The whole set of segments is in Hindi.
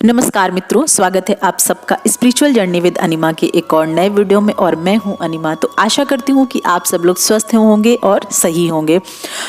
नमस्कार मित्रों, स्वागत है आप सबका स्पिरिचुअल जर्नी विद अनिमा के एक और नए वीडियो में। और मैं हूं अनिमा। तो आशा करती हूं कि आप सब लोग स्वस्थ होंगे और सही होंगे।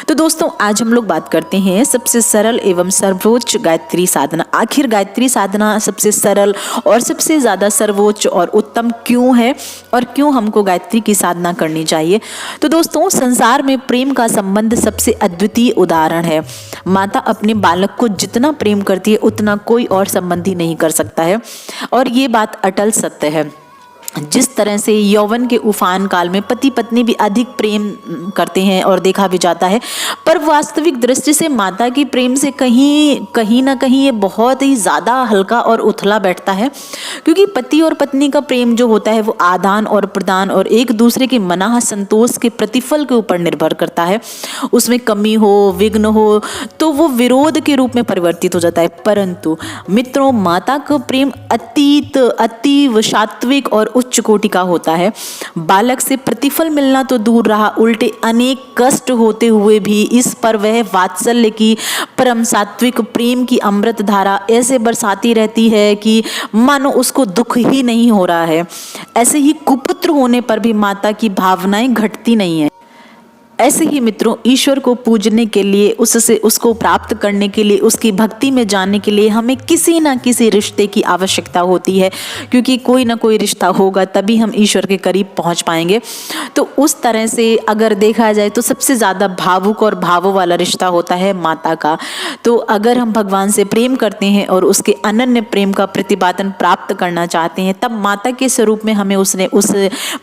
तो दोस्तों, आज हम लोग बात करते हैं सबसे सरल एवं सर्वोच्च गायत्री साधना। आखिर गायत्री साधना सबसे सरल और सबसे ज़्यादा सर्वोच्च और उत्तम क्यों है और क्यों हमको गायत्री की साधना करनी चाहिए। तो दोस्तों, संसार में प्रेम का संबंध सबसे अद्वितीय उदाहरण है। माता अपने बालक को जितना प्रेम करती है उतना कोई और संबंध नहीं कर सकता है। और ये बात अटल सत्य है। जिस तरह से यौवन के उफान काल में पति पत्नी भी अधिक प्रेम करते हैं और देखा भी जाता है, पर वास्तविक दृष्टि से माता की प्रेम से कहीं ना कहीं ये बहुत ही ज़्यादा हल्का और उथला बैठता है। क्योंकि पति और पत्नी का प्रेम जो होता है वो आदान और प्रदान और एक दूसरे के मनाह संतोष के प्रतिफल के ऊपर निर्भर करता है। उसमें कमी हो, विघ्न हो तो वो विरोध के रूप में परिवर्तित हो जाता है। परंतु मित्रों, माता का प्रेम अतीव सात्विक और उच्च कोटि का होता है। बालक से प्रतिफल मिलना तो दूर रहा, उल्टे अनेक कष्ट होते हुए भी इस पर वह वात्सल्य की परम सात्विक प्रेम की अमृत धारा ऐसे बरसाती रहती है कि मानो उसको दुख ही नहीं हो रहा है। ऐसे ही कुपुत्र होने पर भी माता की भावनाएं घटती नहीं है। ऐसे ही मित्रों, ईश्वर को पूजने के लिए, उसको प्राप्त करने के लिए, उसकी भक्ति में जाने के लिए हमें किसी ना किसी रिश्ते की आवश्यकता होती है। क्योंकि कोई ना कोई रिश्ता होगा तभी हम ईश्वर के करीब पहुंच पाएंगे। तो उस तरह से अगर देखा जाए तो सबसे ज़्यादा भावुक और भावों वाला रिश्ता होता है माता का। तो अगर हम भगवान से प्रेम करते हैं और उसके अनन्य प्रेम का प्रतिपादन प्राप्त करना चाहते हैं, तब माता के स्वरूप में हमें उस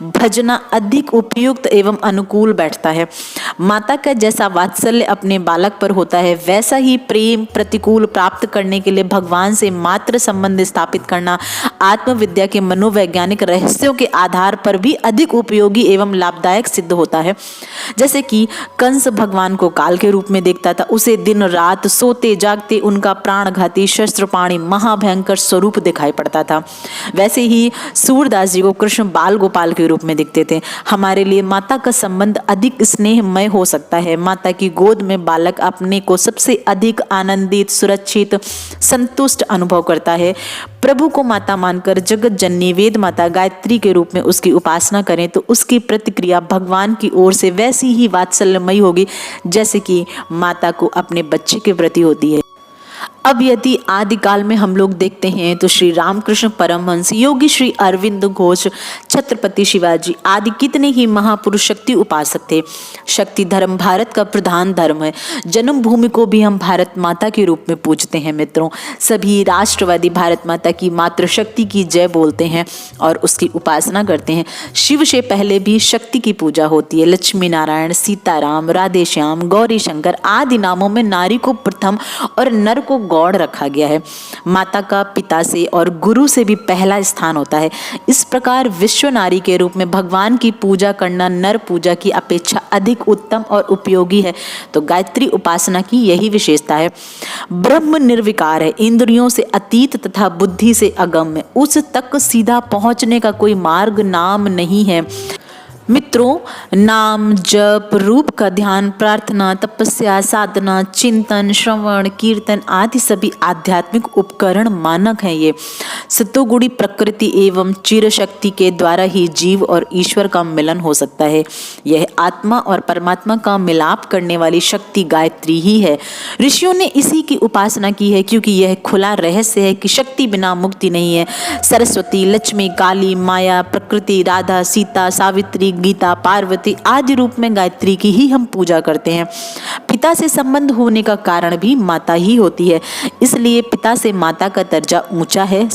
भजना अधिक उपयुक्त एवं अनुकूल बैठता है। माता का जैसा वात्सल्य अपने बालक पर होता है, वैसा ही प्रेम प्रतिकूल प्राप्त करने के लिए भगवान से मात्र संबंध स्थापित करना आत्मविद्या के मनोवैज्ञानिक रहस्यों के आधार पर भी अधिक उपयोगी एवं लाभदायक सिद्ध होता है। जैसे कि कंस भगवान को काल के रूप में देखता था, उसे दिन रात सोते जागते उनका प्राणघाती शस्त्रपाणी महाभयंकर स्वरूप दिखाई पड़ता था। वैसे ही सूरदास जी को कृष्ण बाल गोपाल के रूप में दिखते थे। हमारे लिए माता का संबंध अधिक स्नेहमय हो सकता है। माता की गोद में बालक अपने को सबसे अधिक आनंदित, सुरक्षित, संतुष्ट अनुभव करता है। प्रभु को माता मानकर जगत जननी वेद माता गायत्री के रूप में उसकी उपासना करें तो उसकी प्रतिक्रिया भगवान की ओर से वैसी ही वात्सल्यमयी होगी जैसे कि माता को अपने बच्चे के प्रति होती है। अब यदि आदिकाल में हम लोग देखते हैं तो श्री रामकृष्ण परमहंस, योगी श्री अरविंद घोष, छत्रपति शिवाजी आदि कितने ही महापुरुष शक्ति उपासक थे। शक्ति धर्म भारत का प्रधान धर्म है। जन्मभूमि को भी हम भारत माता के रूप में पूजते हैं। मित्रों, सभी राष्ट्रवादी भारत माता की मातृशक्ति की जय बोलते हैं और उसकी उपासना करते हैं। शिव से पहले भी शक्ति की पूजा होती है। लक्ष्मी नारायण, सीताराम, राधे श्याम, गौरी शंकर आदि नामों में नारी को प्रथम और नर को गौड़ रखा गया है। माता का पिता से और गुरु से भी पहला स्थान होता है। इस प्रकार विश्व नारी के रूप में भगवान की पूजा करना नर पूजा की अपेक्षा अधिक उत्तम और उपयोगी है। तो गायत्री उपासना की यही विशेषता है। ब्रह्म निर्विकार है, इंद्रियों से अतीत तथा बुद्धि से अगम्य, उस तक सीधा पहुंचने का कोई मार्ग नाम नहीं है। मित्रों, नाम जप, रूप का ध्यान, प्रार्थना, तपस्या, साधना, चिंतन, श्रवण, कीर्तन आदि सभी आध्यात्मिक उपकरण मानक हैं। ये सतोगुणी प्रकृति एवं चिर शक्ति के द्वारा ही जीव और ईश्वर का मिलन हो सकता है। यह आत्मा और परमात्मा का मिलाप करने वाली शक्ति गायत्री ही है। ऋषियों ने इसी की उपासना की है क्योंकि यह खुला रहस्य है कि शक्ति बिना मुक्ति नहीं है। सरस्वती, लक्ष्मी, काली, माया, प्रकृति, राधा, सीता, सावित्री, गीता, पार्वती आदि रूप में गायत्री की ही हम पूजा करते हैं। पिता से संबंध होने का कारण भी माता ही होती है, इसलिए पिता से माता का दर्जा ऊंचा है।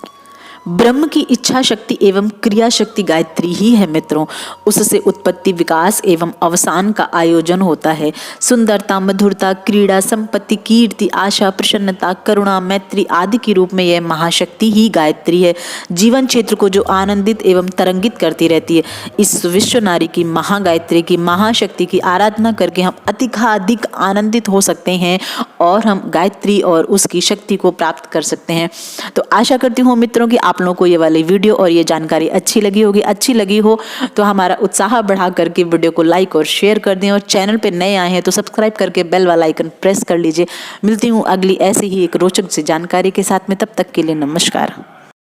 ब्रह्म की इच्छा शक्ति एवं क्रिया शक्ति गायत्री ही है। मित्रों, उससे उत्पत्ति, विकास एवं अवसान का आयोजन होता है। सुंदरता, मधुरता, क्रीड़ा, संपत्ति, कीर्ति, आशा, प्रसन्नता, करुणा, मैत्री आदि के रूप में यह महाशक्ति ही गायत्री है। जीवन क्षेत्र को जो आनंदित एवं तरंगित करती रहती है। इस विश्व नारी की महागायत्री की महाशक्ति की आराधना करके हम अधिकाधिक आनंदित हो सकते हैं और हम गायत्री और उसकी शक्ति को प्राप्त कर सकते हैं। तो आशा करती हूँ मित्रों कि आप आप लोगों को ये वाली वीडियो और ये जानकारी अच्छी लगी होगी। अच्छी लगी हो तो हमारा उत्साह बढ़ा करके वीडियो को लाइक और शेयर कर दें, और चैनल पे नए आए हैं तो सब्सक्राइब करके बेल वाला आइकन प्रेस कर लीजिए। मिलती हूँ अगली ऐसी ही एक रोचक सी जानकारी के साथ में, तब तक के लिए नमस्कार।